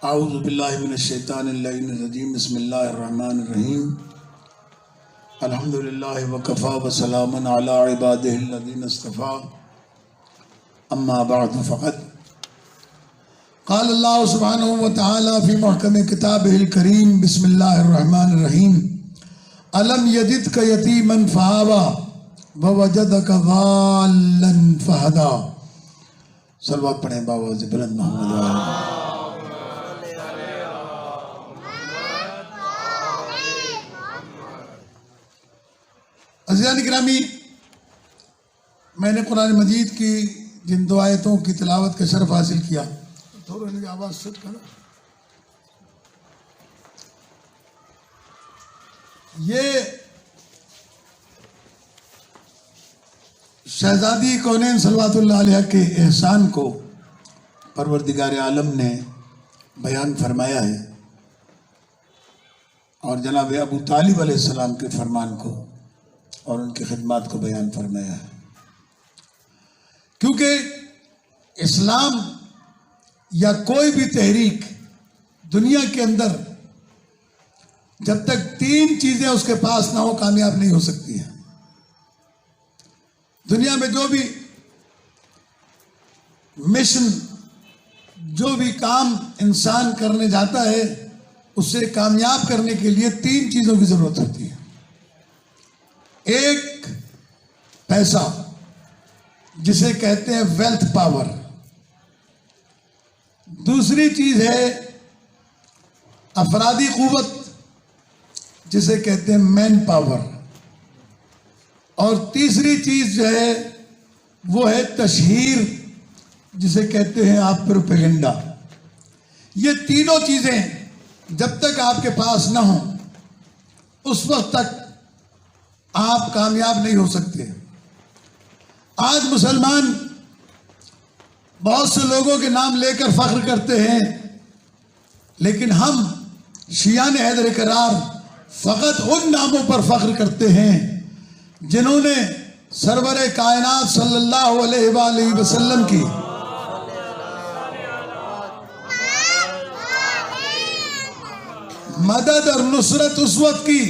आऊज़ु बिल्लाहि मिनश्शैतानिर्रजीम बिस्मिल्लाहिर्रहमानिर्रहीम अल्हम्दुलिल्लाहि व कफ़ा व सलामुन अला इबादिहिल्लज़ीना इस्तफ़ा अम्मा बअद फ़क़द क़ाल अल्लाहु सुब्हानहु व तआला फ़ी मुहकम किताबिहिल करीम बिस्मिल्लाहिर्रहमानिर्रहीम अलम यजिदका यतीमन फ़आवा व वजदका ज़ाल्लन फ़हदा। सलवात पढ़ें बाबा से बुलंद मोहम्मद। अज़ीज़ान किरामी, मैंने कुरान मजीद की जिन दो आयतों की तिलावत का शर्फ हासिल किया, थोड़ा इनकी आवाज़ सेट करो। ये शहजादी कौनैन सल्लल्लाहु अलैहि के एहसान को परवरदिगार आलम ने बयान फरमाया है और जनाब अबू तालिब अलैहिस्सलाम के फरमान को और उनकी खिदमत को बयान फरमाया है। क्योंकि इस्लाम या कोई भी तहरीक दुनिया के अंदर जब तक तीन चीजें उसके पास ना हो कामयाब नहीं हो सकती है। दुनिया में जो भी मिशन, जो भी काम इंसान करने जाता है, उसे कामयाब करने के लिए तीन चीजों की जरूरत होती है। एक, पैसा जिसे कहते हैं वेल्थ पावर। दूसरी चीज है अफरादी कुव्वत जिसे कहते हैं मैन पावर। और तीसरी चीज जो है वो है तशहीर जिसे कहते हैं आप प्रोपेगेंडा। ये तीनों चीजें जब तक आपके पास ना हो उस वक्त तक आप कामयाब नहीं हो सकते। आज मुसलमान बहुत से लोगों के नाम लेकर फख्र करते हैं, लेकिन हम शियान हैदर करार फकत उन नामों पर फख्र करते हैं जिन्होंने सरवरे कायनात सल्लल्लाहु अलैहि वसल्लम की मदद और नुसरत उस वक्त की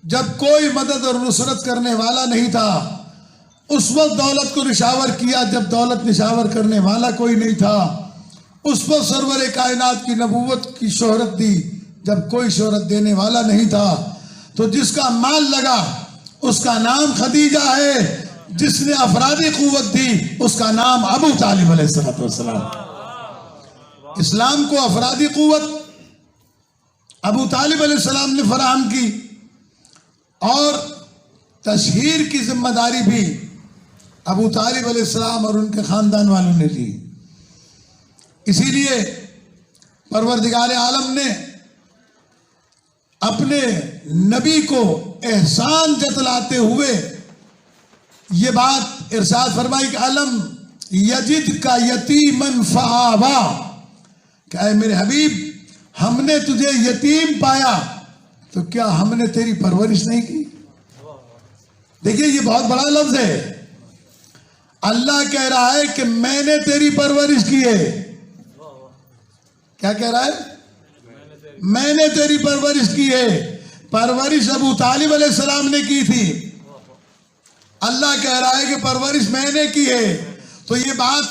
जब कोई मदद और नुसरत करने वाला नहीं था, उस वक्त दौलत को निशावर किया जब दौलत निशावर करने वाला कोई नहीं था, उस वक्त सरवरे कायनात की नबूवत की शोहरत दी जब कोई शोहरत देने वाला नहीं था। तो जिसका माल लगा उसका नाम खदीजा है, जिसने अफरादी कुव्वत दी उसका नाम अबू तालिब अलैहिस्सलाम। इस्लाम को अफरादी कुव्वत अबू तालिब अलैहिस्सलाम ने फराहम की और तशहीर की जिम्मेदारी भी अबू तालिब अलैहिस्सलाम और उनके खानदान वालों ने ली। इसीलिए परवरदिगार आलम ने अपने नबी को एहसान जतलाते हुए ये बात इरशाद फरमाई कि अलम यजिद का यतीमन फआवा, क्या मेरे हबीब हमने तुझे यतीम पाया तो क्या हमने तेरी परवरिश नहीं की। देखिए ये बहुत बड़ा लफ्ज है। अल्लाह कह रहा है कि मैंने तेरी परवरिश की है। क्या कह रहा है? मैंने तेरी परवरिश की है। परवरिश अबू तालिब अलैहिस्सलाम ने की थी। अल्लाह कह रहा है कि परवरिश मैंने की है। तो ये बात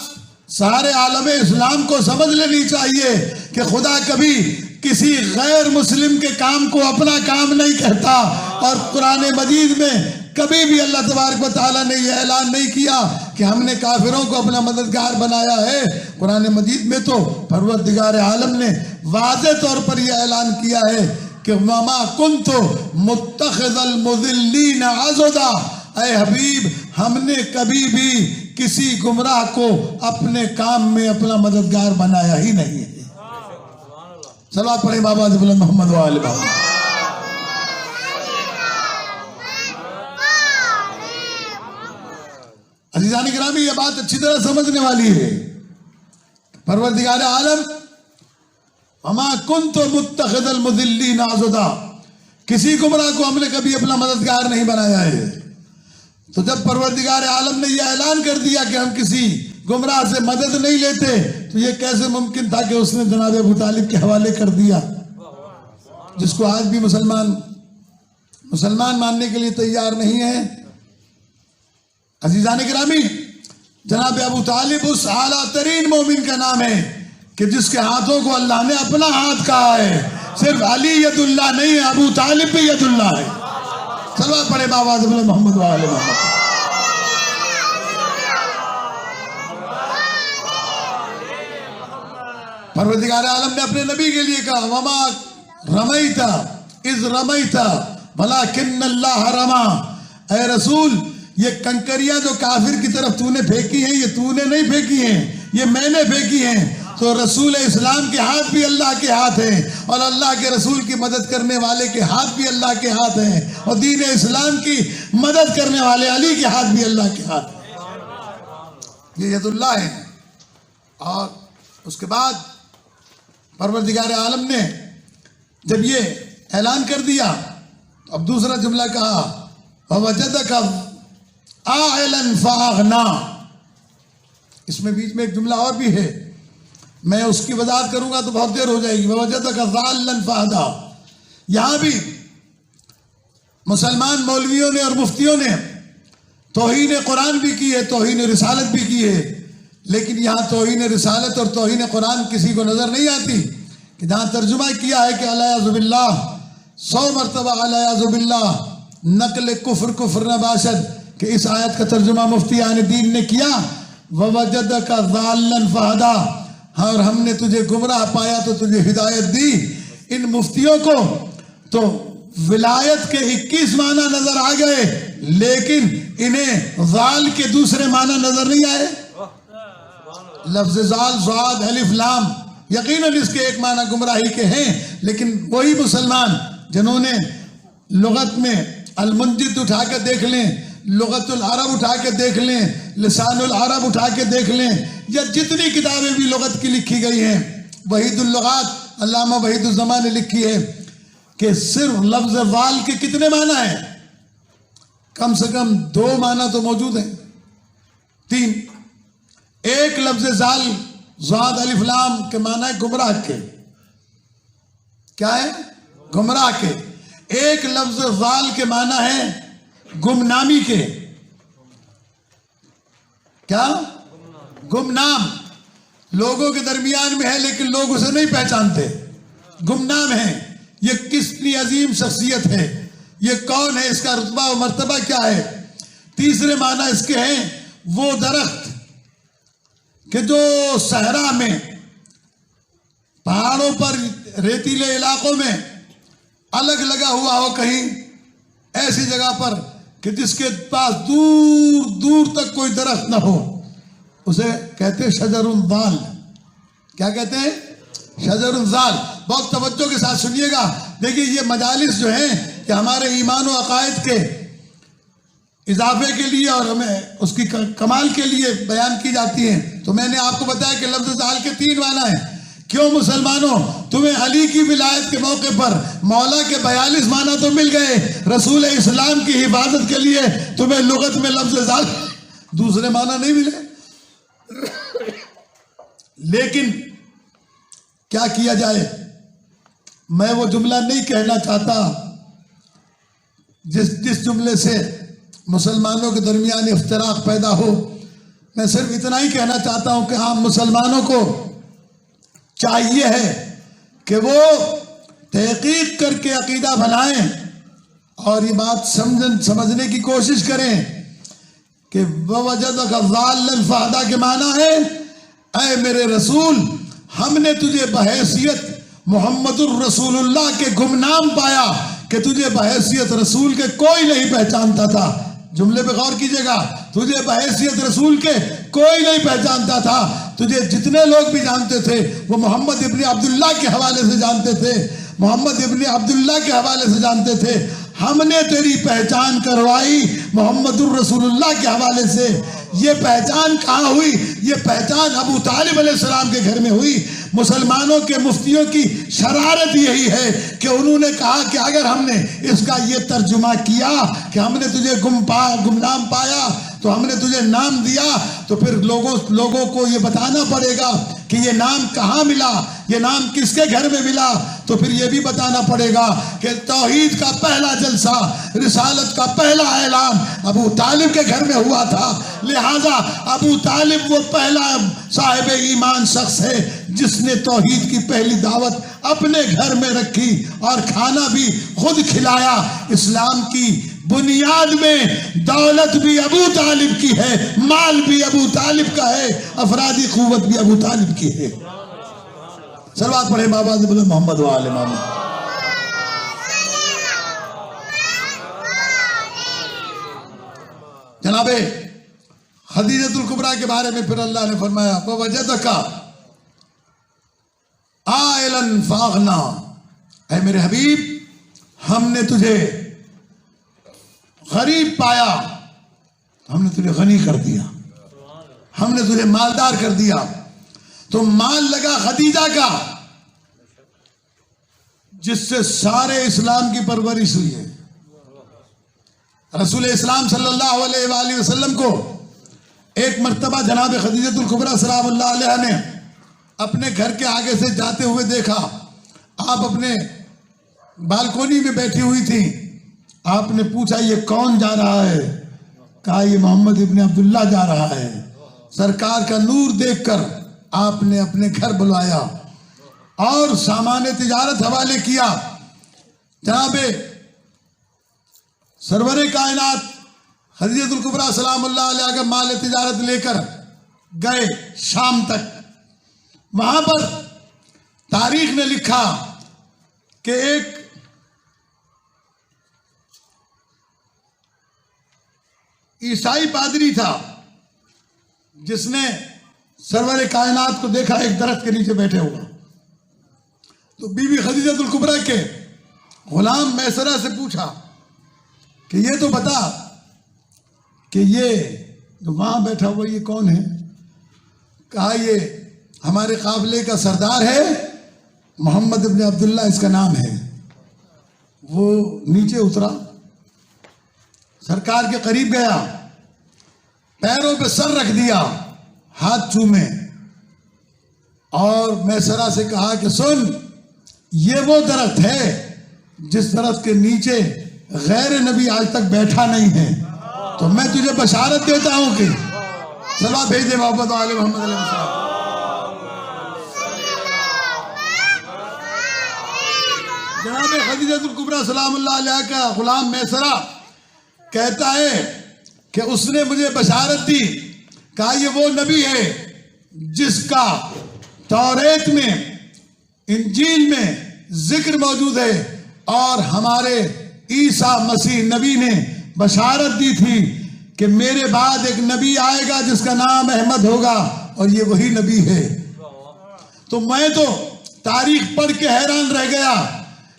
सारे आलम इस्लाम को समझ लेनी चाहिए कि खुदा कभी किसी गैर मुस्लिम के काम को अपना काम नहीं कहता। और कुरान मजीद में कभी भी अल्लाह तबारक व तआला ने यह ऐलान नहीं किया कि हमने काफिरों को अपना मददगार बनाया है। कुरान मजीद में तो परवरदिगार आलम ने वाज़े तौर पर यह ऐलान किया है कि वमा कुन्तु मुत्तखिज़ल मुज़िल्लीन अज़दा, ऐ हबीब हमने कभी भी किसी गुमराह को अपने काम में अपना मददगार बनाया ही नहीं है। सलात पढ़े बाबा से बुलंद मोहम्मद व आले बाबा। अज़ीज़ान किरामी, ये बात अच्छी तरह समझने वाली है। परवरदिगार आलम वमा कुन्तु मुत्तखिज़ल मुज़िल्लीन अज़दा, किसी गुमराह को हमने कभी अपना मददगार नहीं बनाया है। तो जब परवरदिगार आलम ने यह ऐलान कर दिया कि हम किसी गुमराह से मदद नहीं लेते तो ये कैसे मुमकिन था कि उसने जनाब अबू तालिब के हवाले कर दिया, जिसको आज भी मुसलमान मानने के लिए तैयार नहीं है। अजीजान गिरामी, जनाब अबू तालिब उस आला तरीन मोमिन का नाम है कि जिसके हाथों को अल्लाह ने अपना हाथ कहा है। सिर्फ अली यदुल्लाह नहीं है, अबू तालिब भी यदुल्लाह है। सलवात पढ़े बाबा मोहम्मद वाले मोहम्मद। परवरदिगार आलम ने अपने नबी के लिए कहा, वमा रमैता इज रमैता वलाकिन्नल्लाह रमा। ऐ रसूल, ये कंकरियां जो काफिर की तरफ तूने फेंकी हैं, ये तूने नहीं फेंकी हैं, ये मैंने फेंकी हैं। तो रसूल इस्लाम के हाथ भी अल्लाह के हाथ हैं और अल्लाह के रसूल की मदद करने वाले के हाथ भी अल्लाह के हाथ हैं और दीन इस्लाम की मदद करने वाले अली के हाथ भी अल्लाह के हाथ हैं। ये यदुल्लाह है। और उसके बाद परवरदिगार आलम ने जब ये ऐलान कर दिया तो अब दूसरा जुमला कहा, ववजदका आइलन फागना। इसमें बीच में एक जुमला और भी है, मैं उसकी वजाहत करूंगा तो बहुत देर हो जाएगी। ववजदका ज़ाल्लन फहदा। यहां भी मुसलमान मौलवियों ने और मुफ्तियों ने तौहीन कुरान भी की है, तौहीन रिसालत भी की है, लेकिन यहाँ तौहीन रिसालत और तौहीन कुरान किसी को नजर नहीं आती। कि जहाँ तर्जुमा किया है कि अलायाज़ुबिल्लाह 100 मरतबा अलायाज़ुबिल्लाह नकल कुफ्र कुफ्र नबाशद, कि इस आयत का तर्जुमा मुफ्ती आने दीन ने किया, ववजदका ज़ाल्लन फहदा, और हमने तुझे गुमराह पाया तो तुझे हिदायत दी। इन मुफ्तियों को तो विलायत के 21 माना नजर आ गए, लेकिन इन्हें ज़ाल के दूसरे माना नजर नहीं आए। लफ्ज़ ज़ाल ज़ाद अलिफ लाम, यकीनन इसके एक माना गुमराही के हैं, लेकिन वही मुसलमान जिन्होंने लुगत में अल-मुंजिद उठा के देख लें, लुगतुल अरब उठा के देख लें, लिसानुल अरब उठा के देख लें, या जितनी किताबें भी लुगत की लिखी गई हैं, वहीदुल लुगात अल्लामा वहीदुज़्ज़मान ने लिखी है कि सिर्फ लफ्ज़ ज़ाल के कितने माना है? कम से कम 2 माना तो मौजूद हैं, 3। एक लफ्ज़ ज़ाल ज़ाद अलिफ लाम के माना है गुमराह के। क्या है? गुमराह के। एक लफ्ज़ ज़ाल के माना है गुमनामी के। क्या? गुमनाम। लोगों के दरमियान में है लेकिन लोग उसे नहीं पहचानते, गुमनाम है। ये कितनी अजीम शख्सियत है, ये कौन है, इसका रुतबा और मर्तबा क्या है? तीसरे माना इसके हैं वो दरख्त कि जो सहरा में, पहाड़ों पर, रेतीले इलाकों में अलग लगा हुआ हो, कहीं ऐसी जगह पर कि जिसके पास दूर दूर तक कोई दरख्त ना हो, उसे कहते हैं शजरुन ज़ाल। क्या कहते हैं? शजरुन ज़ाल। बहुत तवज्जो के साथ सुनिएगा। देखिए, ये मजालिस जो हैं कि हमारे ईमान और अकायद के इजाफे के लिए और हमें उसकी कमाल के लिए बयान की जाती हैं। तो मैंने आपको बताया कि लफ्ज़ ज़ाल के 3 माना है। क्यों मुसलमानों, तुम्हें अली की विलायत के मौके पर मौला के 42 माना तो मिल गए, रसूल इस्लाम की हिफाजत के लिए तुम्हें लुगत में लफ्ज़ ज़ाल दूसरे माना नहीं मिले। लेकिन क्या किया जाए, मैं वो जुमला नहीं कहना चाहता जिस जुमले से मुसलमानों के दरमियान इफ्तराक पैदा हो। मैं सिर्फ इतना ही कहना चाहता हूं कि हाँ, मुसलमानों को चाहिए है कि वो तहकीक करके अकीदा बनाएं और ये बात समझने की कोशिश करें कि ववजदका ज़ाल्लन फहदा के माना है, ऐ मेरे रसूल, हमने तुझे बहैसियत मोहम्मदुर रसूलुल्लाह के गुमनाम पाया कि तुझे बहैसियत रसूल के कोई नहीं पहचानता था। जुमले पे गौर कीजिएगा, तुझे बहैसियत रसूल के कोई नहीं पहचानता था। तुझे जितने लोग भी जानते थे वो मोहम्मद इब्ने अब्दुल्लाह के हवाले से जानते थे, मोहम्मद इब्ने अब्दुल्लाह के हवाले से जानते थे। हमने तेरी पहचान करवाई मोहम्मदुर रसूलुल्लाह के हवाले से। ये पहचान कहाँ हुई? ये पहचान अबू तालिब अलैहिस्सलाम के घर में हुई। मुसलमानों के मुफ्तियों की शरारत यही है कि उन्होंने कहा कि अगर हमने इसका ये तर्जुमा किया कि हमने तुझे गुमनाम पाया तो हमने तुझे नाम दिया, तो फिर लोगों को ये बताना पड़ेगा कि ये नाम कहाँ मिला, ये नाम किसके घर में मिला। तो फिर ये भी बताना पड़ेगा कि तौहीद का पहला जलसा, रिसालत का पहला ऐलान अबू तालिब के घर में हुआ था। लिहाजा अबू तालिब वो पहला साहिब ईमान शख्स है जिसने तौहीद की पहली दावत अपने घर में रखी और खाना भी खुद खिलाया। इस्लाम की बुनियाद में दौलत भी अबू तालिब की है, माल भी अबू तालिब का है, अफरादी कुव्वत भी अबू तालिब की है। सलवात पढ़े बाबा मोहम्मद वाले मोहम्मद। जनाबे खदीजतुल कुबरा के बारे में फिर अल्लाह ने फरमाया वजदका आइलन फागना, ऐ मेरे हबीब हमने तुझे गरीब पाया, हमने तुझे गनी कर दिया, हमने तुझे मालदार कर दिया। तो माल लगा खदीजा का, जिससे सारे इस्लाम की परवरिश हुई है। रसूल इस्लाम सल्लल्लाहु अलैहि वसल्लम को एक मर्तबा जनाब खदीजतुल कुबरा सलामुल्लाह अलैहा ने अपने घर के आगे से जाते हुए देखा। आप अपने बालकोनी में बैठी हुई थी। आपने पूछा ये कौन जा रहा है? कहा ये मोहम्मद इब्न अब्दुल्ला जा रहा है। सरकार का नूर देखकर आपने अपने घर बुलाया और सामान तिजारत हवाले किया। जनाबे सरवरे कायनात खदीजतुल कुबरा सलामुल्लाह अलैहा का माल तिजारत लेकर गए शाम तक। वहां पर तारीख ने लिखा कि एक ईसाई पादरी था जिसने सरवर कायनात को देखा एक दरख्त के नीचे बैठे हुआ। तो बीबी खदीजतुल कुबरा के गुलाम मैसरा से पूछा कि ये तो बता कि ये जो वहां बैठा हुआ ये कौन है? कहा ये हमारे काफिले का सरदार है, मोहम्मद इब्न अब्दुल्ला इसका नाम है। वो नीचे उतरा, सरकार के करीब गया, पैरों पे सर रख दिया, हाथ चूमे और मैसरा से कहा कि सुन, ये वो दरख्त है जिस दरख्त के नीचे गैर नबी आज तक बैठा नहीं है। तो मैं तुझे बशारत देता हूं कि सलाह भेज दे मोहम्मद वाले मोहम्मद अलैहि सलाम। जनाब खदीजतुल कुबरा सलामुल्लाह अलैहा का गुलाम मैसरा कहता है कि उसने मुझे बशारत दी। कहा ये वो नबी है जिसका तौरेत में, इंजील में जिक्र मौजूद है और हमारे ईसा मसीह नबी ने बशारत दी थी कि मेरे बाद एक नबी आएगा जिसका नाम अहमद होगा और ये वही नबी है। तो मैं तो तारीख पढ़ के हैरान रह गया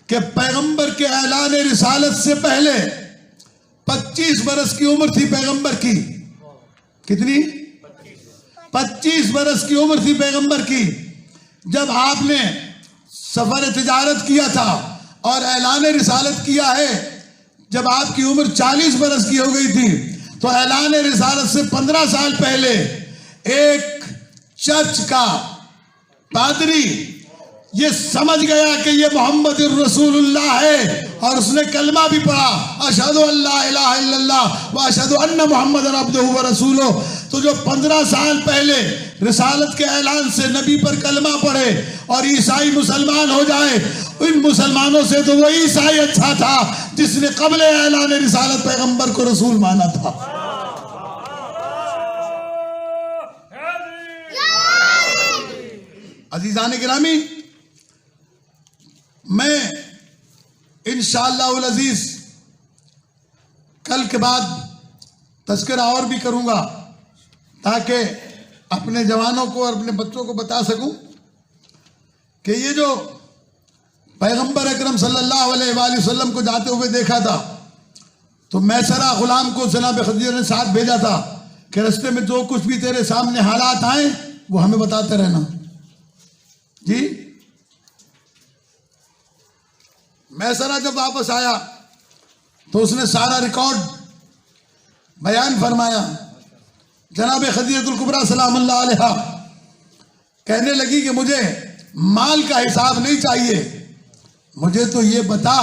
कि पैगंबर के ऐलान रिसालत से पहले 25 बरस की उम्र थी पैगंबर की। कितनी? 25 बरस की उम्र थी पैगंबर की जब आपने सफर तिजारत किया था और ऐलान रिसालत किया है। जब आपकी उम्र 40 बरस की हो गई थी तो ऐलान रिसालत से 15 साल पहले एक चर्च का पादरी ये समझ गया कि ये मोहम्मद रसूलुल्लाह है और उसने कलमा भी पढ़ा, अशहदु अल्ला इलाहा इल्लल्लाह व अशहदु अन्ना मुहम्मदन अब्दुहु व रसूलुहु। तो जो 15 साल पहले रिसालत के ऐलान से नबी पर कलमा पढ़े और ईसाई मुसलमान हो जाए, इन मुसलमानों से तो वही ईसाई अच्छा था जिसने कबले ऐलान रिसालत पैगंबर को रसूल माना था। अजीजान गिरामी, मैं इंशाअल्लाह अजीज कल के बाद तज़किरा और भी करूंगा ताकि अपने जवानों को और अपने बच्चों को बता सकूं कि ये जो पैगंबर अकरम सल्लल्लाहु अलैहि वसल्लम को जाते हुए देखा था तो मैसरा गुलाम को जनाब खदीजा ने साथ भेजा था कि रास्ते में जो कुछ भी तेरे सामने हालात आए वो हमें बताते रहना। जी, मैसरा जब वापस आया तो उसने सारा रिकॉर्ड बयान फरमाया जनाब खदीजतुल कुबरा सलामुल्लाह अलैहा कहने लगी कि मुझे माल का हिसाब नहीं चाहिए, मुझे तो ये बता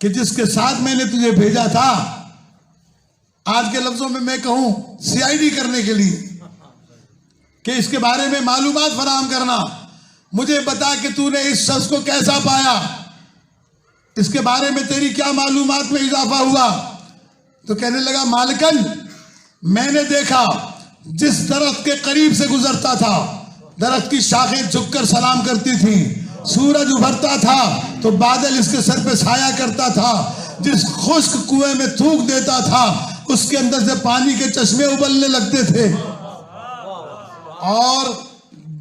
कि जिसके साथ मैंने तुझे भेजा था, आज के लफ्जों में मैं कहूं सीआईडी करने के लिए, कि इसके बारे में मालूमात फराहम करना, मुझे बता कि तूने इस शख्स को कैसा पाया, इसके बारे में तेरी क्या मालूमात में इजाफा हुआ। तो कहने लगा मालिकन, मैंने देखा जिस दरख्त के करीब से गुजरता था, दरख्त की शाखें झुककर सलाम करती थी, सूरज उभरता था तो बादल इसके सर पे छाया करता था, जिस खुश्क कुएं में थूक देता था उसके अंदर से पानी के चश्मे उबलने लगते थे, और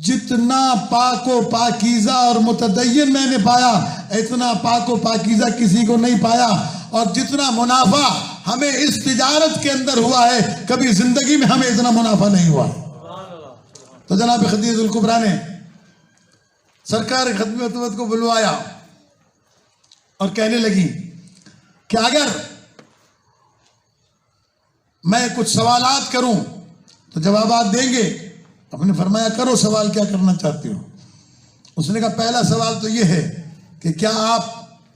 जितना पाको पाकीज़ा और मुतदय्यन मैंने पाया, इतना पाको पाकीज़ा किसी को नहीं पाया, और जितना मुनाफा हमें इस तिजारत के अंदर हुआ है, कभी जिंदगी में हमें इतना मुनाफा नहीं हुआ। तो जनाब खदीजतुल कुबरा ने सरकार खिदमत को बुलवाया और कहने लगी कि अगर मैं कुछ सवालात करूं तो जवाबात देंगे। आपने फरमाया करो सवाल, क्या करना चाहती हो। उसने कहा पहला सवाल तो यह है कि क्या आप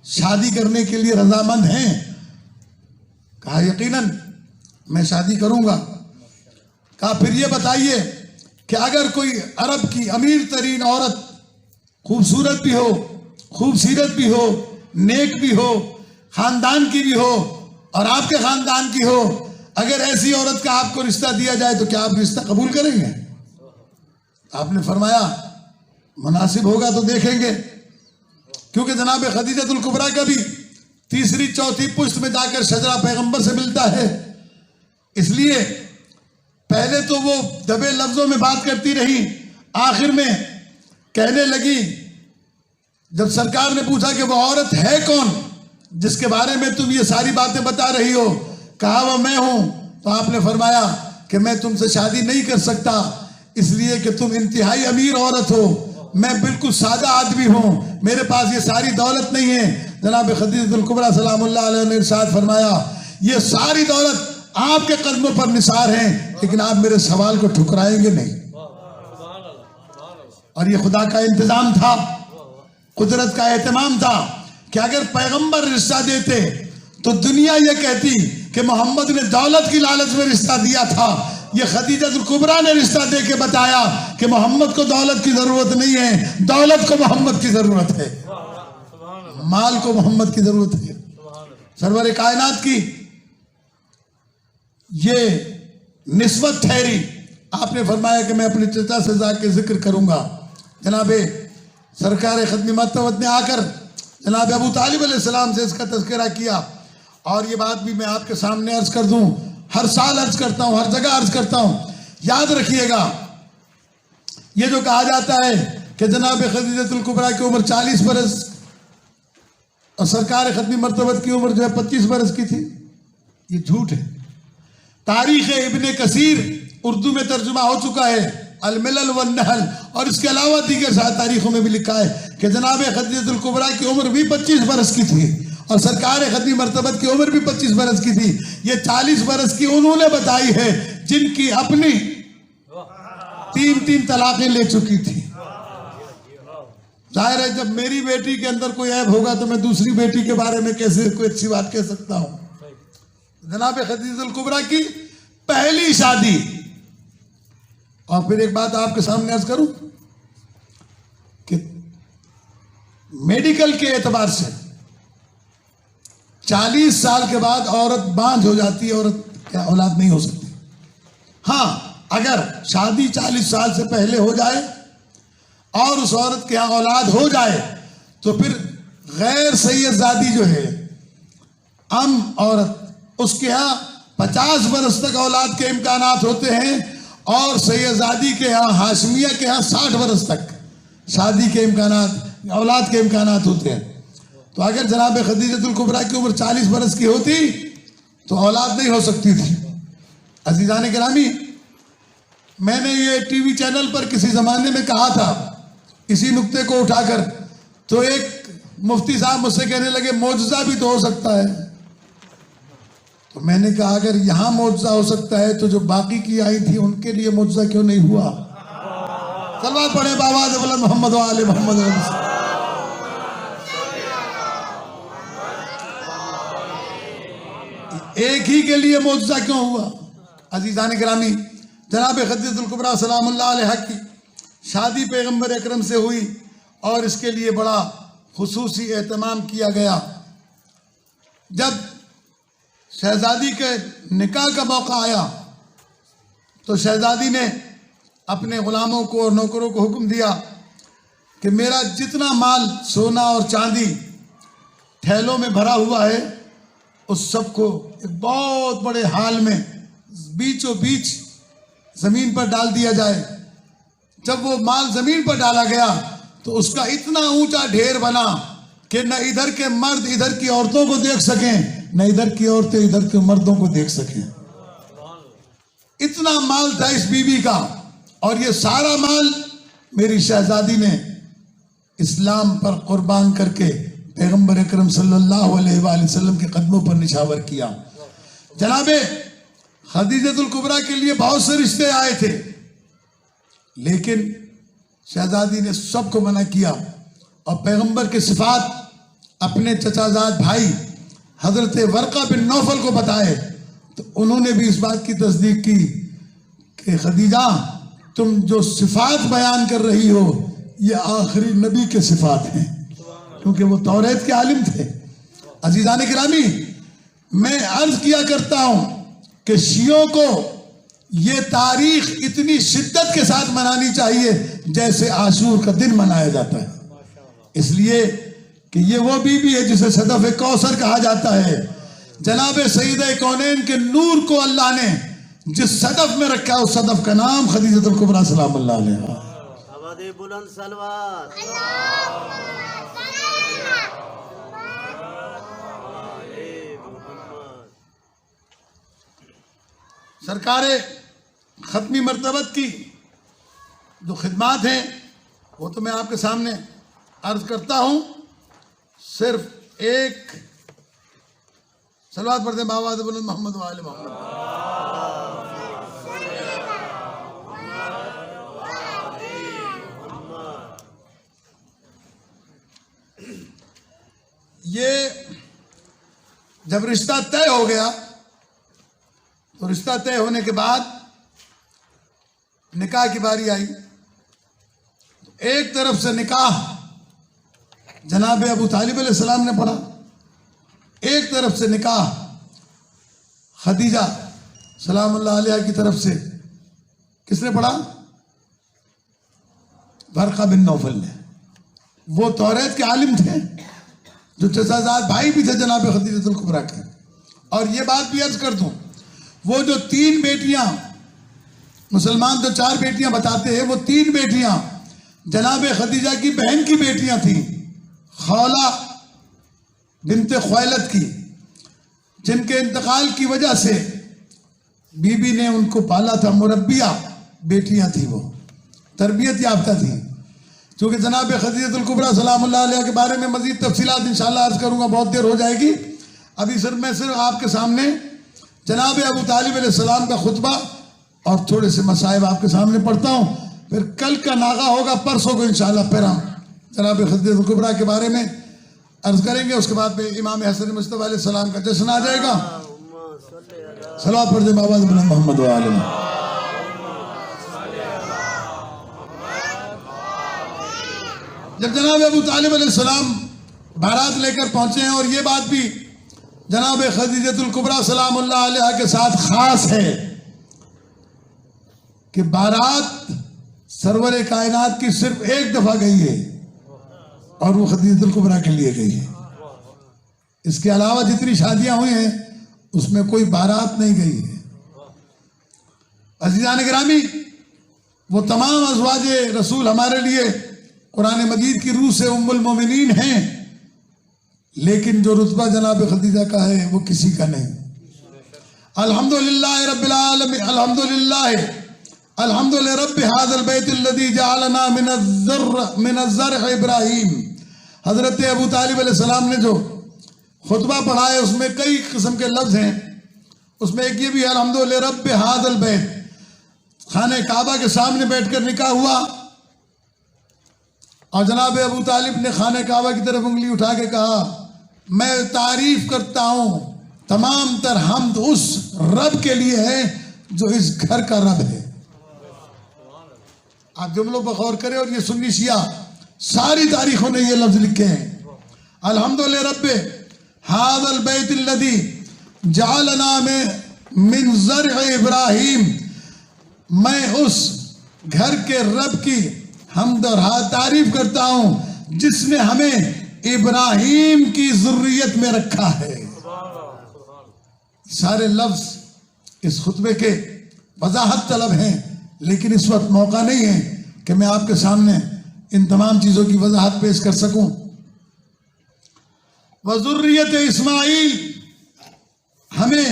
शादी करने के लिए रजामंद हैं। कहा यकीनन मैं शादी करूंगा। कहा फिर ये बताइए कि अगर कोई अरब की अमीर तरीन औरत, खूबसूरत भी हो, खूबसीरत भी हो, नेक भी हो, खानदान की भी हो और आपके खानदान की हो, अगर ऐसी औरत का आपको रिश्ता दिया जाए तो क्या आप रिश्ता कबूल करेंगे। आपने फरमाया मुनासिब होगा तो देखेंगे, क्योंकि जनाब खदीजतुल कुबरा का भी तीसरी चौथी पुश्त में जाकर शजरा पैगंबर से मिलता है, इसलिए पहले तो वो दबे लफ्जों में बात करती रही, आखिर में कहने लगी, जब सरकार ने पूछा कि वो औरत है कौन जिसके बारे में तुम ये सारी बातें बता रही हो, कहा वो मैं हूं। तो आपने फरमाया कि मैं तुमसे शादी नहीं कर सकता, इसलिए कि तुम इंतहाई अमीर औरत हो, मैं बिल्कुल सादा आदमी हूं, मेरे पास ये सारी दौलत नहीं है। जनाब खदीजतुल कुबरा सलामुल्लाह अलैहा ने इरशाद फरमाया ये सारी दौलत आपके कदमों पर निसार है, लेकिन आप मेरे सवाल को ठुकराएंगे नहीं। और ये खुदा का इंतजाम था, कुदरत का एहतमाम था कि अगर पैगंबर रिश्ता देते तो दुनिया ये कहती कि मोहम्मद ने दौलत की लालच में रिश्ता दिया था। ये खदीजतुल कुबरा ने रिश्ता दे के बताया कि मोहम्मद को दौलत की जरूरत नहीं है, दौलत को मोहम्मद की जरूरत है, माल को मोहम्मद की जरूरत है। सरवर कायनात की ये निस्बत ठहरी। आपने फरमाया कि मैं अपने चचा से जाके जिक्र करूंगा। जनाबे सरकार खत्मी मर्तबत ने आकर जनाब अबू तालिब अलैहिस्सलाम से इसका तज़किरा किया, और ये बात भी मैं आपके सामने अर्ज कर दूं, हर साल अर्ज करता हूं, हर जगह अर्ज करता हूं, याद रखिएगा। ये जो कहा जाता है कि जनाब खदीजतुल कुबरा की उम्र 40 बरस और सरकार खत्मी मर्तबत की उम्र जो है 25 बरस की थी, ये झूठ है। तारीख इब्ने कसीर उर्दू में तर्जुमा हो चुका है, अल-मिलल वन-नहल, और इसके अलावा दीगर तारीखों में भी लिखा है कि जनाब खदीजतुल कुबरा की उम्र भी 25 बरस की थी और सरकार खत्मी मर्तबत की उम्र भी 25 बरस की थी। ये 40 बरस की उन्होंने बताई है जिनकी अपनी 3 तलाकें ले चुकी थी। जाहिर है जब मेरी बेटी के अंदर कोई ऐब होगा तो मैं दूसरी बेटी के बारे में कैसे कोई अच्छी बात कह सकता हूं। जनाब खदीजतुल कुबरा की पहली शादी। और फिर एक बात आपके सामने अर्ज करूं कि मेडिकल के एतबार से 40 साल के बाद औरत बांझ हो जाती है, औरत क्या औलाद नहीं हो सकती। हाँ, अगर शादी 40 साल से पहले हो जाए और उस औरत के यहाँ औलाद हो जाए तो फिर गैर सैयदजादी जो है अम औरत, उसके यहाँ 50 बरस तक औलाद के इम्कानात होते हैं, और सैयदजादी के यहाँ, हाशमिया के यहाँ 60 बरस तक शादी के इम्कानात, औलाद के इम्कानात होते हैं। तो अगर जनाब खदीजतुल कुबरा की उम्र 40 बरस की होती तो औलाद नहीं हो सकती थी। अजीजान गिरामी, मैंने ये टीवी चैनल पर किसी जमाने में कहा था इसी नुक्ते को उठाकर, तो एक मुफ्ती साहब मुझसे कहने लगे मौजज़ा भी तो हो सकता है। तो मैंने कहा अगर यहाँ मौजज़ा हो सकता है तो जो बाकी की आई थी उनके लिए मौजज़ा क्यों नहीं हुआ? सलवात पढ़े बाबा बुलंद मोहम्मद वाले मोहम्मद। एक ही के लिए मौजज़ा क्यों हुआ? अजीज़ान गिरामी, जनाब खदीजतुल कुबरा सलामुल्लाह अलैहा की शादी पैगंबर अकरम से हुई और इसके लिए बड़ा खुसूसी एहतमाम किया गया। जब शहजादी के निकाह का मौका आया तो शहजादी ने अपने गुलामों को और नौकरों को हुक्म दिया कि मेरा जितना माल सोना और चांदी थैलों में भरा हुआ है उस सबको एक बहुत बड़े हाल में बीचों बीच जमीन पर डाल दिया जाए। जब वो माल जमीन पर डाला गया तो उसका इतना ऊंचा ढेर बना कि न इधर के मर्द इधर की औरतों को देख सकें, न इधर की औरतें इधर के मर्दों को देख सकें। इतना माल था इस बीबी का, और ये सारा माल मेरी शहजादी ने इस्लाम पर कुर्बान करके पैगंबर अकरम सल्लल्लाहु अलैहि वसल्लम के कदमों पर निछावर किया। जनाबे खदीजतुल कुबरा के लिए बहुत से रिश्ते आए थे, लेकिन शहजादी ने सबको मना किया और पैगंबर के सिफात अपने चचाजाद भाई हजरत वर्का बिन नौफल को बताए तो उन्होंने भी इस बात की तस्दीक की कि खदीजा तुम जो सिफात बयान कर रही हो ये आखिरी नबी के सिफात हैं, क्योंकि वो तौरेत के आलिम थे। अजीजान गिरामी, मैं अर्ज किया करता हूं कि शियों को ये तारीख इतनी शिद्दत के साथ मनानी चाहिए जैसे आशूर का दिन मनाया जाता है, इसलिए कि ये वो बीबी है जिसे सदफ कौसर कहा जाता है। जनाब सईद कौनैन के नूर को अल्लाह ने जिस सदफ में रखा उस सदफ का नाम खदीजतुल कुबरा सलामुल्लाह अलैहा। बुलंद सलवात। सरकारे खत्मी मर्तबत की जो खिदमात हैं वो तो मैं आपके सामने अर्ज करता हूं। सिर्फ एक सलवात पढ़ते बाबा बुलंद मोहम्मद वाले मोहम्मद। ये जब रिश्ता तय हो गया तो रिश्ता तय होने के बाद निकाह की बारी आई। एक तरफ से निकाह जनाब अबू तालिब अलैहिस्सलाम ने पढ़ा, एक तरफ से निकाह खदीजा सलामुल्लाह अलैहा की तरफ से किसने पढ़ा? वर्का बिन नौफल ने। वो तौरेत के आलिम थे, जो चचाजाद भाई भी थे जनाब खदीजतुल कुबरा के। और ये बात भी अर्ज कर दूं, वो जो 3 बेटियां, मुसलमान तो 4 बेटियां बताते हैं, वो 3 बेटियां जनाब खदीजा की बहन की बेटियां थी, खौला बिनते ख्वाइलत की, जिनके इंतकाल की वजह से बीबी ने उनको पाला था। मुरब्बिया बेटियां थी, वो तरबियत याफ्ता थी। क्योंकि जनाब खदीजतुल कुबरा सलामुल्लाह अलैहा के बारे में मजीद तफसीलात इंशाअल्लाह अर्ज करूंगा, बहुत देर हो जाएगी। अभी मैं सिर्फ आपके सामने जनाब अबू तालिब अलैहिस्सलाम का खुतबा और थोड़े से मसाइब आपके सामने पढ़ता हूँ। फिर कल का नागा होगा, परसों को इंशाअल्लाह फिर हम जनाब खदीजतुल कुबरा के बारे में अर्ज करेंगे। उसके बाद में इमाम हसन मुस्तफा अलैहिस्सलाम का जश्न आ जाएगा। सलावत पढ़ दे बाबा मोहम्मद वाले। जब जनाब अबू तालिब अलैहिस्सलाम बारात लेकर पहुंचे हैं, और ये बात भी जनाब खदीजतुल कुबरा सलामुल्लाह अलैहा के साथ खास है कि बारात सरवर कायनात की सिर्फ एक दफा गई है और वो खदीजतुल कुबरा के लिए गई है। इसके अलावा जितनी शादियां हुई हैं उसमें कोई बारात नहीं गई है। अज़ीज़ान गिरामी, वो तमाम अज़वाजे रसूल हमारे लिए कुरान मजीद की रूह से उम्मुल मोमिनीन हैं, लेकिन जो रुतबा जनाब खदीजा का है वो किसी का नहीं। अल्हम्दुलिल्लाह रब्बिल आलमीन, अल्हम्दुलिल्लाह अल्हम्दुलिल्लाह रब्बि हाज़िल बैतिल्लज़ी जअलना मिनज़्ज़र्अ इब्राहीम। हजरत अबू तालिब अलैहिस्सलाम ने जो खुतबा पढ़ा है उसमें कई किस्म के लफ्ज हैं, उसमें एक ये भी है अल्हम्दुलिल्लाह रब्बे हाज़ल बैत, खाने काबा के सामने बैठकर निकाह हुआ और जनाब अबू तालिब ने खाने काबा की तरफ उंगली उठा के कहा, मैं तारीफ करता हूं तमाम तर हमद उस रब के लिए है जो इस घर का रब है। आप जुमलों पर गौर करें और ये सुन्नी शिया सारी तारीखों ने ये लफ्ज लिखे हैं, अल्हम्दुलिल्लाह रब्बे हाज़ल बैतिल्लज़ी जअलना मिन ज़र्अ इब्राहीम, मैं उस घर के रब की हमद और तारीफ करता हूं जिसने हमें इब्राहीम की ज़ुर्रियत में रखा है। सारे लफ्ज इस खुतबे के वजाहत तलब हैं, लेकिन इस वक्त मौका नहीं है कि मैं आपके सामने इन तमाम चीज़ों की वजाहत पेश कर सकूं। वज़ुर्रियत इस्माइल, हमें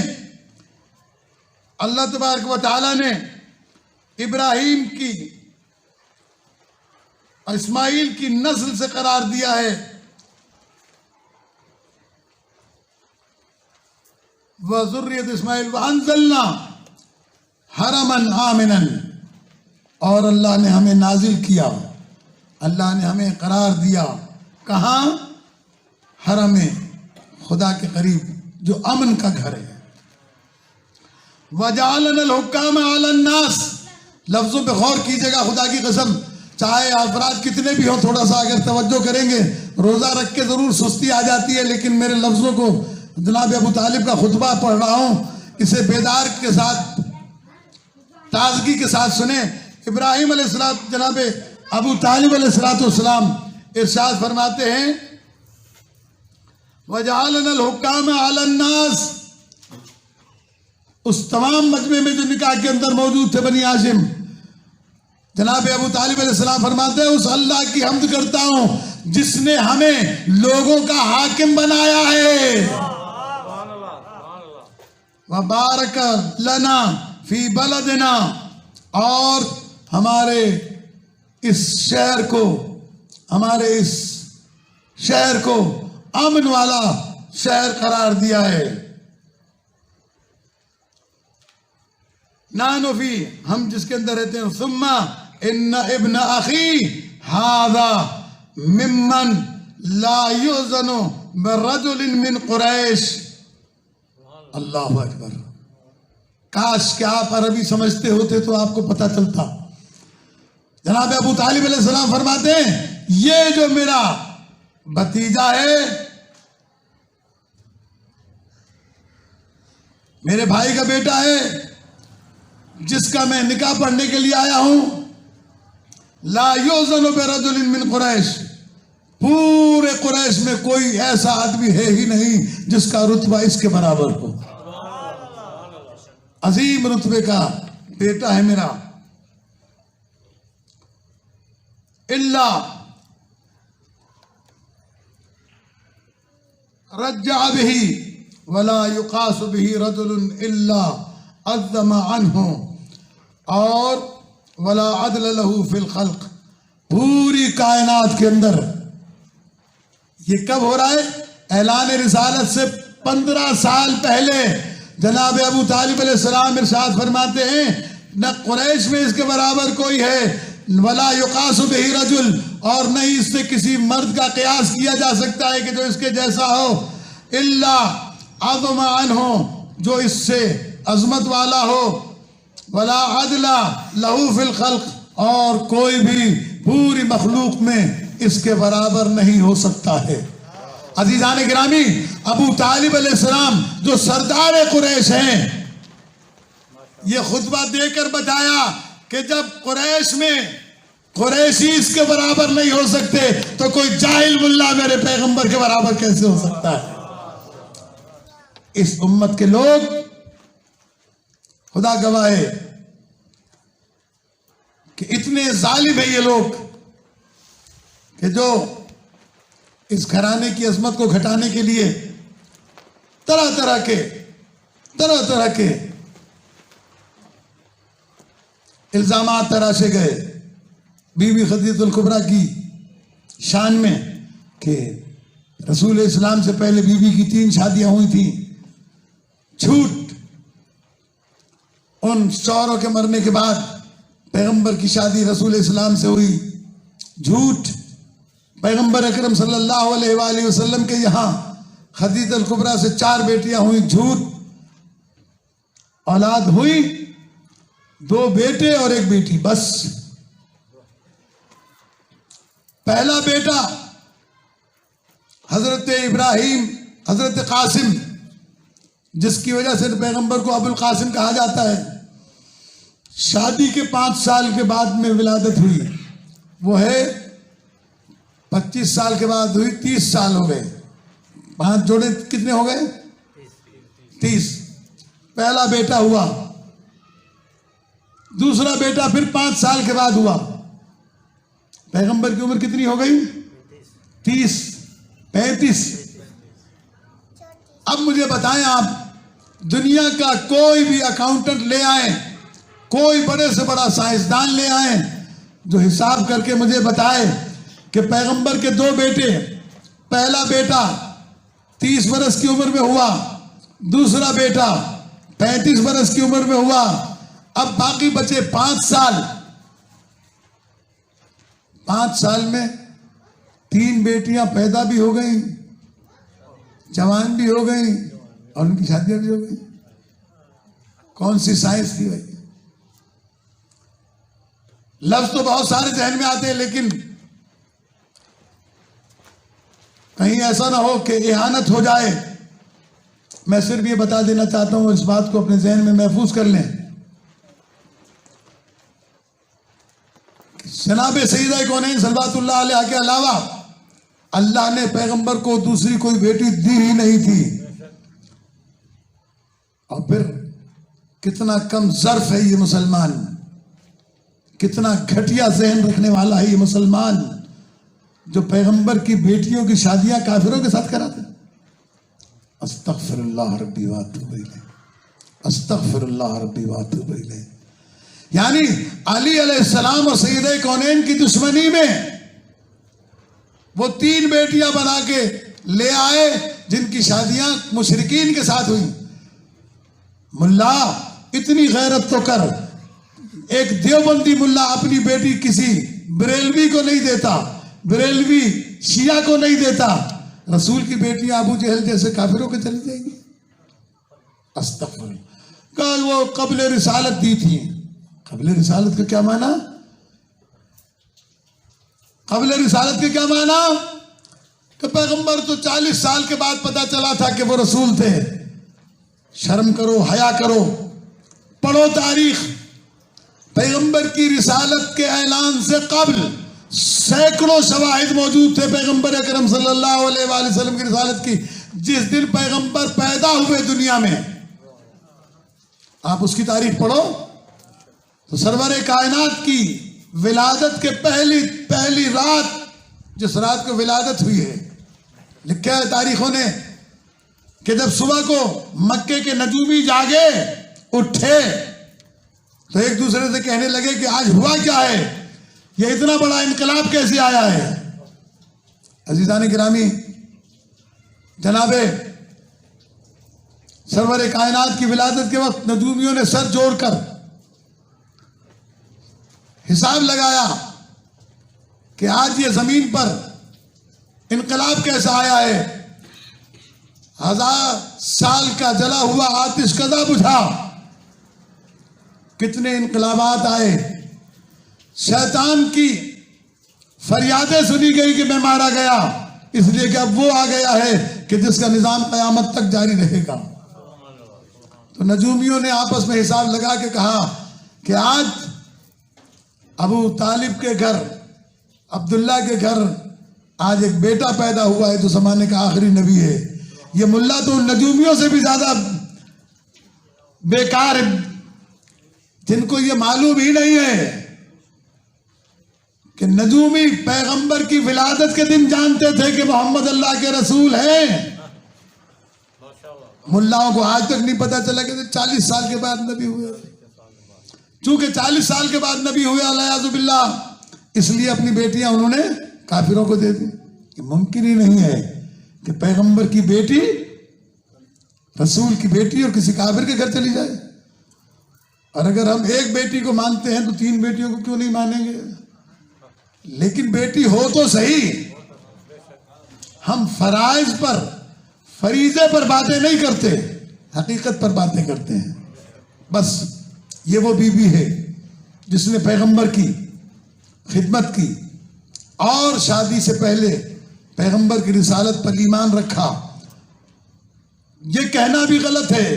अल्लाह तबारक व तआला ने इब्राहीम की और इस्माइल की नस्ल से करार दिया है। वज़ुर्रियत इस्माइल व अंज़लना हरमन आमिनन, और अल्लाह ने हमें नाजिल किया, अल्लाह ने हमें करार दिया कहाँ? हरम खुदा के करीब जो अमन का घर है। वजअलनल हुक्काम अलन नास, लफ्जों पे गौर कीजिएगा, खुदा की कसम, चाहे अफराद कितने भी हो, थोड़ा सा अगर तवज्जो करेंगे, रोजा रख के जरूर सुस्ती आ जाती है, लेकिन मेरे लफ्जों को जनाब अबू तालिब का खुतबा पढ़ रहा हूं, इसे बेदार के साथ ताजगी के साथ सुने। इब्राहिम अलैहिस्सलाम, जनाब अबू तालिब अलैहिस्सलाम इरशाद फरमाते हैं, वजअलनल हुक्काम अलन नास, उस तमाम मजमे में जो निकाह के अंदर मौजूद थे बनी हाशिम, जनाब अबू तालिब अलैहिस्सलाम फरमाते हैं, उस अल्लाह की हम्द करता हूं जिसने हमें लोगों का हाकिम बनाया है। वबारक लना फी बलदना, और हमारे इस शहर को, हमारे इस शहर को अमन वाला शहर करार दिया है। नानोफी, हम जिसके अंदर रहते हैं, सुम्मा इन्ना इब्न अखी हादा मिम्मन ला युज़नु बिरजुलिन मिन कुरैश। अल्लाहु अकबर। काश कि आप अरबी समझते होते तो आपको पता चलता। जनाब अबू तालिब अलैहिस्सलाम फरमाते हैं, ये जो मेरा भतीजा है, मेरे भाई का बेटा है, जिसका मैं निकाह पढ़ने के लिए आया हूं, ला युज़नु बिरजुलिन मिन कुरैश, पूरे कुरैश में कोई ऐसा आदमी है ही नहीं जिसका रुतबा इसके बराबर हो। अजीम रुतबे का बेटा है मेरा। इल्ला रज्जा बिही वला युकास बिही रजुलन इल्ला अज़्ज़मा अन्हु, और वला अदल लहू फिल खल्क। पूरी कायनात के अंदर ये कब हो रहा है? ऐलान रिसालत से 15 साल पहले जनाब अबू तालिब अलैहिस्सलाम इरशाद फरमाते हैं, न कुरैश में इसके बराबर कोई है, वला युकासु बिही रजुल, और नहीं इससे किसी मर्द का कयास किया जा सकता है कि जो इसके जैसा हो, इल्ला अज़्ज़मा अन्हु, जो इससे अजमत वाला हो, वला अदला लहू फिल खल्क, और कोई भी पूरी मखलूक में इसके बराबर नहीं हो सकता है। अजीजान गिरामी, अबू तालिब अलैहिस्सलाम जो सरदार कुरैश हैं, ये खुतबा देकर बताया कि जब कुरैश में कुरैशी इसके बराबर नहीं हो सकते तो कोई जाहिल मुल्ला मेरे पैगंबर के बराबर कैसे हो सकता है। इस उम्मत के लोग, खुदा गवाह है कि इतने जालिम है ये लोग कि जो इस घराने की अजमत को घटाने के लिए तरह तरह के इल्जामात तराशे गए बीबी खदीजतुल कुबरा की शान में कि रसूल इस्लाम से पहले बीबी की 3 शादियां हुई थी। झूठ, उन शौहरों के मरने के बाद पैगंबर की शादी रसूल इस्लाम से हुई। झूठ, पैगंबर अकरम सल्लल्लाहु अलैहि वसल्लम के यहाँ खदीजा कुबरा से 4 बेटियां हुई। झूठ, औलाद हुई 2 बेटे और 1 बेटी बस। पहला बेटा हजरत इब्राहिम, हजरत कासिम, जिसकी वजह से पैगंबर को अबुल कासिम कहा जाता है, शादी के 5 साल के बाद में विलादत हुई। वो है 25 साल के बाद हुई, 30 साल हो गए। 5 जोड़े कितने हो गए? 30। पहला बेटा हुआ। दूसरा बेटा फिर 5 साल के बाद हुआ। पैगंबर की उम्र कितनी हो गई? 30, 35। अब मुझे बताएं, आप दुनिया का कोई भी अकाउंटेंट ले आए, कोई बड़े से बड़ा साइंसदान ले आए, जो हिसाब करके मुझे बताए कि पैगंबर के 2 बेटे, पहला बेटा 30 बरस की उम्र में हुआ, दूसरा बेटा 35 बरस की उम्र में हुआ, अब बाकी बचे 5 साल। 5 साल में 3 बेटियां पैदा भी हो गई, जवान भी हो गई और उनकी शादियां भी हो गई। कौन सी साइंस थी भाई? लफ्ज तो बहुत सारे जहन में आते हैं, लेकिन कहीं ऐसा ना हो कि इहानत हो जाए। मैं सिर्फ ये बता देना चाहता हूं, इस बात को अपने जहन में महफूज कर लें। जनाब सईदा कौनैन सल्लल्लाहु अलैहि के अलावा अल्लाह ने पैगंबर को दूसरी कोई बेटी दी ही नहीं थी। और फिर कितना कम ज़र्फ है ये मुसलमान, कितना घटिया जहन रखने वाला है ये मुसलमान, जो पैगंबर की बेटियों की शादियां काफिरों के साथ कराते। अस्तगफिरुल्लाह रब्बी व अतूबु इलैह, अस्तगफिरुल्लाह रब्बी व अतूबु इलैह। यानी अली अलैहिस्सलाम और सैयद कौनैन की दुश्मनी में वो 3 बेटियां बना के ले आए, जिनकी शादियां मुशरिकीन के साथ हुई। मुल्ला, इतनी गैरत तो कर, एक देवबंदी मुल्ला अपनी बेटी किसी बरेलवी को नहीं देता, बरेलवी शिया को नहीं देता, रसूल की बेटियां अबू जहल जैसे काफिरों के चली जाएंगी। अस्तगफिरुल्लाह। कल वो कब्ल रिसालत दी थी। कब्ल रिसालत का क्या माना? कब्ल रिसालत के क्या माना? कि पैगंबर तो 40 साल के बाद पता चला था कि वो रसूल थे। शर्म करो, हया करो, पढ़ो तारीख। पैगंबर की रिसालत के ऐलान से कब्ल सैकड़ों शवाहिद मौजूद थे पैगंबर अकरम सल्लल्लाहु अलैहि वसल्लम की रिसालत की। जिस दिन पैगंबर पैदा हुए दुनिया में, आप उसकी तारीख पढ़ो तो सरवर कायनात की विलादत के पहली रात, जिस रात को विलादत हुई है, लिखा है तारीखों ने कि जब सुबह को मक्के के नजूमी जागे, उठे, तो एक दूसरे से कहने लगे कि आज हुआ क्या है, ये इतना बड़ा इनकलाब कैसे आया है। अजीजान गिरामी, जनाबे सरवर कायनात की विलादत के वक्त नजूमियों ने सर जोड़कर हिसाब लगाया कि आज ये जमीन पर इनकलाब कैसा आया है। 1000 साल का जला हुआ आतिश कदा बुझा, कितने इनकलाबात आए। शैतान की फरियादें सुनी गई कि मैं मारा गया, इसलिए कि अब वो आ गया है कि जिसका निजाम कयामत तक जारी रहेगा। तो नजूमियों ने आपस में हिसाब लगा के कहा कि आज अबू तालिब के घर, अब्दुल्ला के घर आज एक बेटा पैदा हुआ है जो जमाने का आखिरी नबी है। ये मुल्ला तो नजूमियों से भी ज्यादा बेकार है, जिनको ये मालूम ही नहीं है कि नजूमी पैगंबर की विलादत के दिन जानते थे कि मोहम्मद अल्लाह के रसूल हैं। मुल्लाओं को आज तक नहीं पता चला कि 40 साल के बाद नबी हुए। चूंकि 40 साल के बाद नबी हुए अल्लाह, इसलिए अपनी बेटियां उन्होंने काफिरों को दे दी। कि मुमकिन ही नहीं है कि पैगंबर की बेटी, रसूल की बेटी और किसी काफिर के घर चली जाए। और अगर हम एक बेटी को मानते हैं तो 3 बेटियों को क्यों नहीं मानेंगे? लेकिन बेटी हो तो सही। हम फराइज पर, फरीजे पर बातें नहीं करते, हकीकत पर बातें करते हैं। बस ये वो बीबी है जिसने पैगंबर की खिदमत की और शादी से पहले पैगंबर की रिसालत पर ईमान रखा। ये कहना भी गलत है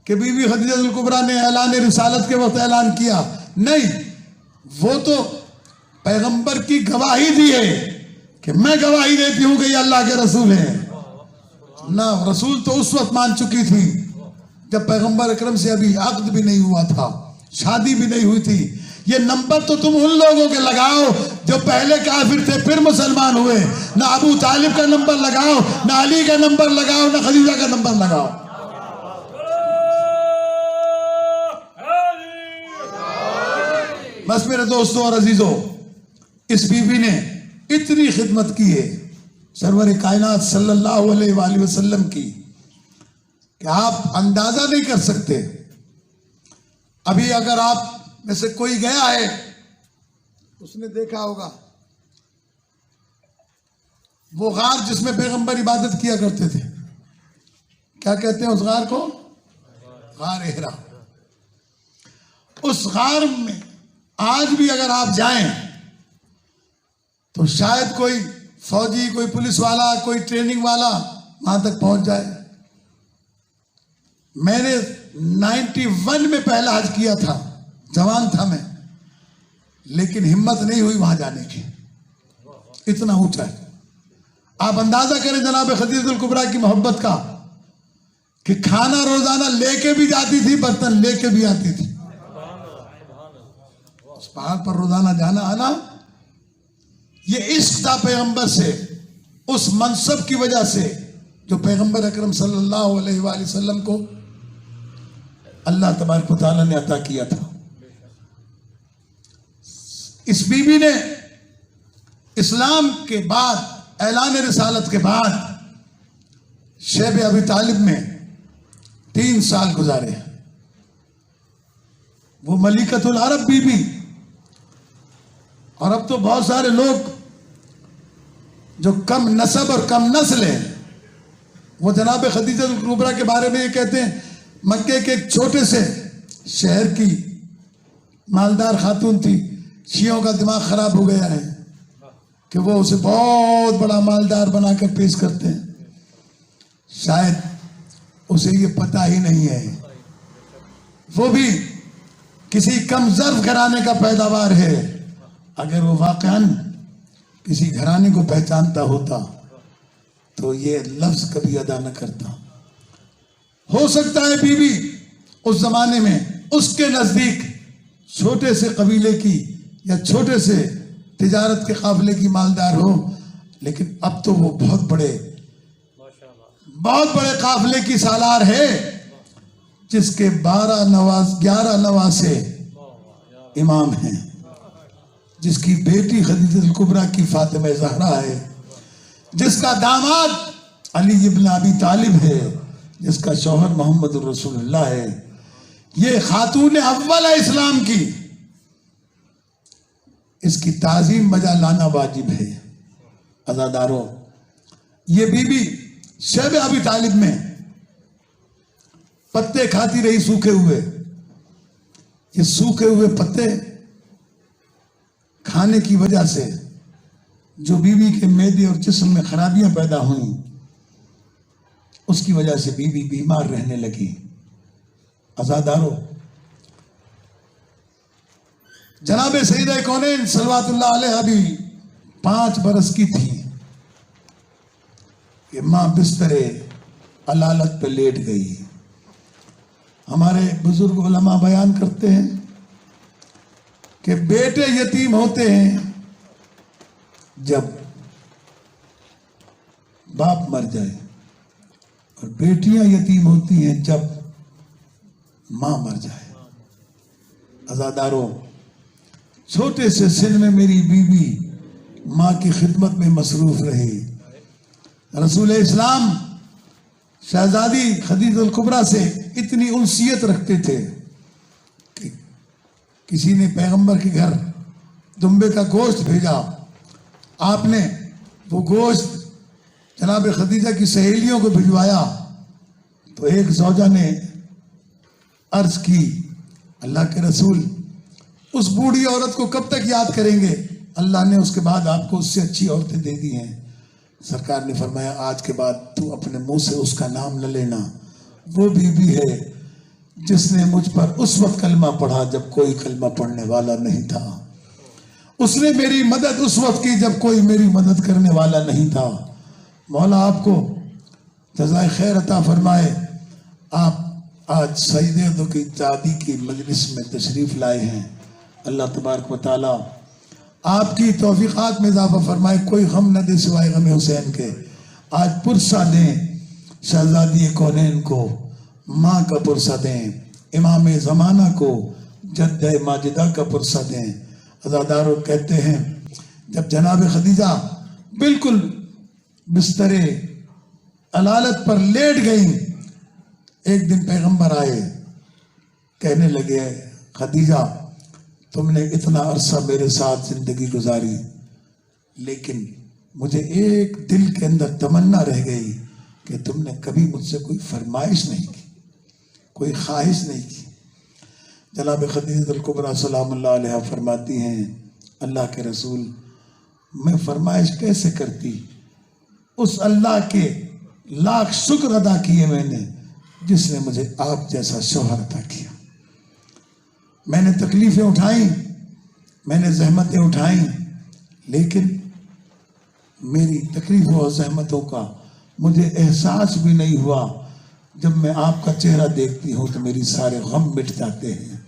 कि बीबी खदीजतुल कुबरा ने ऐलान रिसालत के वक्त ऐलान किया, नहीं, वो तो पैगंबर की गवाही दी है कि मैं गवाही देती हूं कि ये अल्लाह के रसूल हैं ना। रसूल तो उस वक्त मान चुकी थी जब पैगंबर अकरम से अभी अक़्द भी नहीं हुआ था, शादी भी नहीं हुई थी। ये नंबर तो तुम उन लोगों के लगाओ जो पहले काफिर थे फिर मुसलमान हुए। ना अबू तालिब का नंबर लगाओ, ना अली का नंबर लगाओ, ना खदीजा का नंबर लगाओ। बस मेरे दोस्तों और अजीजों, इस बीबी ने इतनी खिदमत की है सरवर कायनात सल्लल्लाहु अलैहि वसल्लम की कि आप अंदाजा नहीं कर सकते। अभी अगर आप में से कोई गया है, उसने देखा होगा वो गार जिसमें पैगंबर इबादत किया करते थे। क्या कहते हैं उस गार को? गार हिरा। उस गार में आज भी अगर आप जाएं तो शायद कोई फौजी, कोई पुलिस वाला, कोई ट्रेनिंग वाला वहां तक पहुंच जाए। मैंने 91 में पहला हज किया था, जवान था मैं, लेकिन हिम्मत नहीं हुई वहां जाने की, इतना ऊंचा है। आप अंदाजा करें जनाब खदीजतुल कुबरा की मोहब्बत का कि खाना रोजाना लेके भी जाती थी, बर्तन लेके भी आती थी। उस पहाड़ पर रोजाना जाना आना, ये इश्क था पैगंबर से, उस मनसब की वजह से जो पैगंबर अकरम सल्लल्लाहु अलैहि वसल्लम को अल्लाह तबारक व तआला ने अता किया था। इस बीबी ने इस्लाम के बाद, ऐलान रिसालत के बाद शैब अबी तालिब में 3 साल गुजारे। वो मलिकतुल अरब बीबी। और अब तो बहुत सारे लोग जो कम नसब और कम नस्ल है, वो जनाब खदीजतुल कुबरा के बारे में ये कहते हैं, मक्के के एक छोटे से शहर की मालदार खातून थी। शियों का दिमाग खराब हो गया है कि वो उसे बहुत बड़ा मालदार बनाकर पेश करते हैं। शायद उसे ये पता ही नहीं है वो भी किसी कम ज़र्फ घराने का पैदावार है। अगर वो वाकई किसी घराने को पहचानता होता तो ये लफ्ज कभी अदा न करता। हो सकता है बीवी उस जमाने में उसके नजदीक छोटे से कबीले की या छोटे से तिजारत के काफिले की मालदार हो, लेकिन अब तो वो बहुत बड़े काफिले की सालार है, जिसके 11 नवासे इमाम हैं, जिसकी बेटी खदीजतुल कुबरा की फातिमा ज़हरा है, जिसका दामाद अली इब्न अबी तालिब है, जिसका शौहर मोहम्मद रसूलुल्लाह है। ये खातून अव्वल है इस्लाम की, इसकी ताजीम बजा लाना वाजिब है। अज़ादारों, ये बीबी शैब अबी तालिब में पत्ते खाती रही सूखे हुए। ये सूखे हुए पत्ते खाने की वजह से जो बीवी के मैदे और जिस्म में खराबियां पैदा हुई, उसकी वजह से बीवी बीमार रहने लगी। अज़ादारों, जनाब सईदा कौनैन सल्लल्लाहु अलैहा भी 5 बरस की थी कि मां बिस्तरे अलालत पे लेट गई। हमारे बुजुर्ग उलमा बयान करते हैं कि बेटे यतीम होते हैं जब बाप मर जाए, और बेटियां यतीम होती हैं जब मां मर जाए। अज़ादारों, छोटे से सिन में मेरी बीवी मां की खिदमत में मसरूफ रही। रसूल इस्लाम शहजादी खदीजतुल कुबरा से इतनी उनसियत रखते थे किसी ने पैगंबर के घर दुम्बे का गोश्त भेजा, आपने वो गोश्त जनाब खदीजा की सहेलियों को भिजवाया, तो एक ज़ौजा ने अर्ज की, अल्लाह के रसूल उस बूढ़ी औरत को कब तक याद करेंगे? अल्लाह ने उसके बाद आपको उससे अच्छी औरतें दे दी हैं। सरकार ने फरमाया, आज के बाद तू अपने मुंह से उसका नाम न लेना। वो बीबी है जिसने मुझ पर उस वक्त कलमा पढ़ा जब कोई कलमा पढ़ने वाला नहीं था। उसने मेरी मदद उस वक्त की जब कोई मेरी मदद करने वाला नहीं था। मौला आपको जज़ाए खैर अता फरमाए। आप आज सईद की दादी की मजलिस में तशरीफ लाए हैं। अल्लाह तबारक व तआला आपकी तौफीक़ात में इजाफा फरमाए। कोई गम न दे सिवाय गम हुसैन के। आज पुरसा दें शहजादी कौनैन को, माँ का पुरसा दें, इमाम ज़माना को, जद्द माजिदा का पुरसा दें। अज़ादारों कहते हैं, जब जनाब खदीजा बिल्कुल बिस्तरे अलालत पर लेट गई, एक दिन पैगंबर आए, कहने लगे, खदीजा तुमने इतना अरसा मेरे साथ जिंदगी गुजारी, लेकिन मुझे एक दिल के अंदर तमन्ना रह गई कि तुमने कभी मुझसे कोई फरमाइश नहीं की, कोई ख्वाहिश नहीं की। जनाब खदीजतुल कुबरा सलामुल्लाह अलैहा फरमाती हैं, अल्लाह के रसूल मैं फरमाइश कैसे करती? उस अल्लाह के लाख शुक्र अदा किए मैंने जिसने मुझे आप जैसा शौहर अता किया। मैंने तकलीफें उठाई, मैंने जहमतें उठाई, लेकिन मेरी तकलीफों और जहमतों का मुझे एहसास भी नहीं हुआ। जब मैं आपका चेहरा देखती हूँ तो मेरी सारे गम मिट जाते हैं।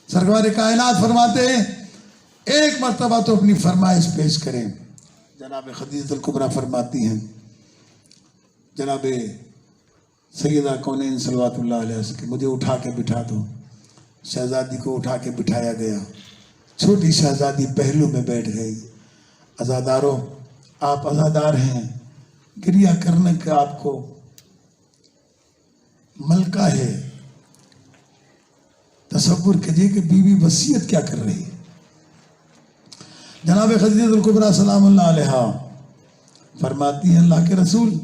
सरकार कायनात फरमाते हैं, एक मर्तबा तो अपनी फरमाइश पेश करें। जनाब खदीजतुल कुबरा फरमाती हैं, जनाब सैयदा कौनैन सल्लल्लाहु अलैहि वसल्लम के मुझे उठा के बिठा दो। शहजादी को उठा के बिठाया गया। छोटी शहजादी पहलू में बैठ गई। अज़ादारों, आप अज़ादार हैं, क्रिया करने का आपको मलका है। तसव्वुर कीजिए कि बीवी वसीयत क्या कर रही है। जनाब खदीजतुल कुबरा सलामुल्लाह अलैहा फरमाती हैं, अल्लाह के रसूल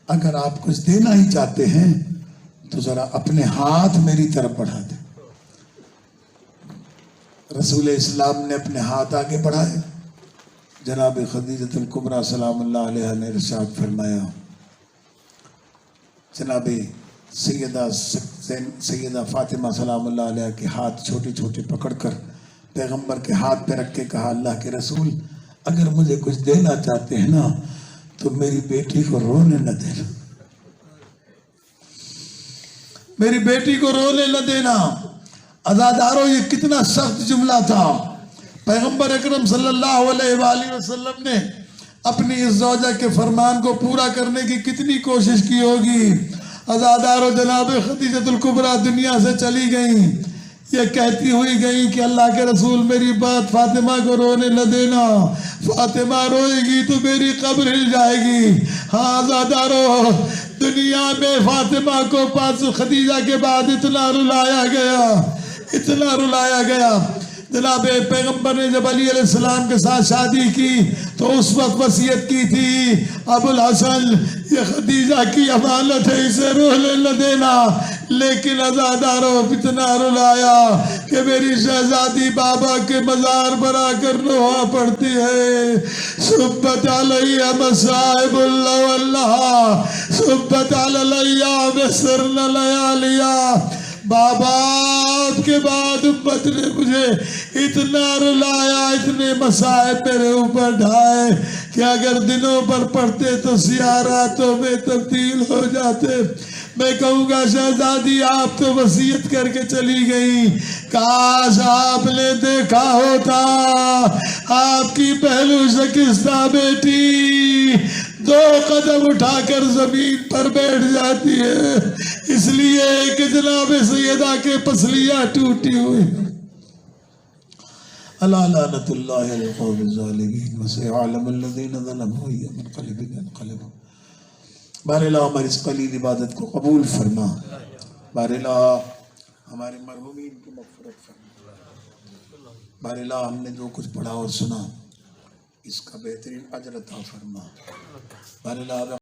अगर आप कुछ देना ही चाहते हैं तो जरा अपने हाथ मेरी तरफ बढ़ा दें। रसूल इस्लाम ने अपने हाथ आगे बढ़ाए। जनाब खदीजतुल कुबरा सलामुल्लाह अलैहा ने इरशाद फरमाया, जनाब सैयदा फातिमा सलामुल्लाह अलैहा के हाथ छोटे छोटे पकड़कर पैगंबर के हाथ पे रख के कहा, अल्लाह के रसूल अगर मुझे कुछ देना चाहते हैं ना तो मेरी बेटी को रोने न देना, मेरी बेटी को रोने न देना। अज़ादारों, ये कितना सख्त जुमला था। पैगंबर अकरम सल्लल्लाहु अलैहि वसल्लम ने अपनी इस ज़ौजा के फरमान को पूरा करने की कितनी कोशिश की होगी। अज़ादारों, जनाब खदीजतुल कुबरा दुनिया से चली गई, ये कहती हुई गई कि अल्लाह के रसूल मेरी बात फातिमा को रोने न देना, फातिमा रोएगी तो मेरी कब्र हिल जाएगी। हाँ अज़ादारों, दुनिया में फातिमा को पास खदीजा के बाद इतना रुलाया गया, इतना रुलाया गया। जनाब पैगंबर ने जब अली अलैहिस्सलाम के साथ शादी की तो उस वक्त वसीयत की थी, अबुल हसन ये खदीजा की अमानत है, इसे रोने न देना। लेकिन अज़ादारों, इतना रुलाया कि मेरी शहजादी बाबा के मज़ार पर आकर रोआ पड़ती है। सुब्बत अलैया मसाइबुल्लाह, सुब्बत अलैया बिसरन लयालिया। बाबा के बाद उम्मत ने मुझे इतना रुलाया, इतने मसाइब मेरे ऊपर ढाए कि अगर दिनों पर पढ़ते तो सियाह रातों में तब्दील हो जाते। मैं कहूँगा शहजादी आप तो वसीयत करके चली गई, काश आपने देखा होता आपकी पहलू शकिस्ता बेटी 2 कदम उठाकर जमीन पर बैठ जाती है, इसलिए कि जनाब सैयदा के पसलियां टूटी हुई। अला लानतुल्लाहि अलल कौमिज़ ज़ालिमीन व सयअलमुल लज़ीना ज़लमू यौमल क़यामति यनक़लिबून। बारेला हमारी इस कलील इबादत को कबूल फरमा, बारेला हमारे मरहूमीन की मग़फ़िरत फरमा। बारिला हमने जो कुछ पढ़ा और सुना इसका बेहतरीन अजर अता फरमा। बारिला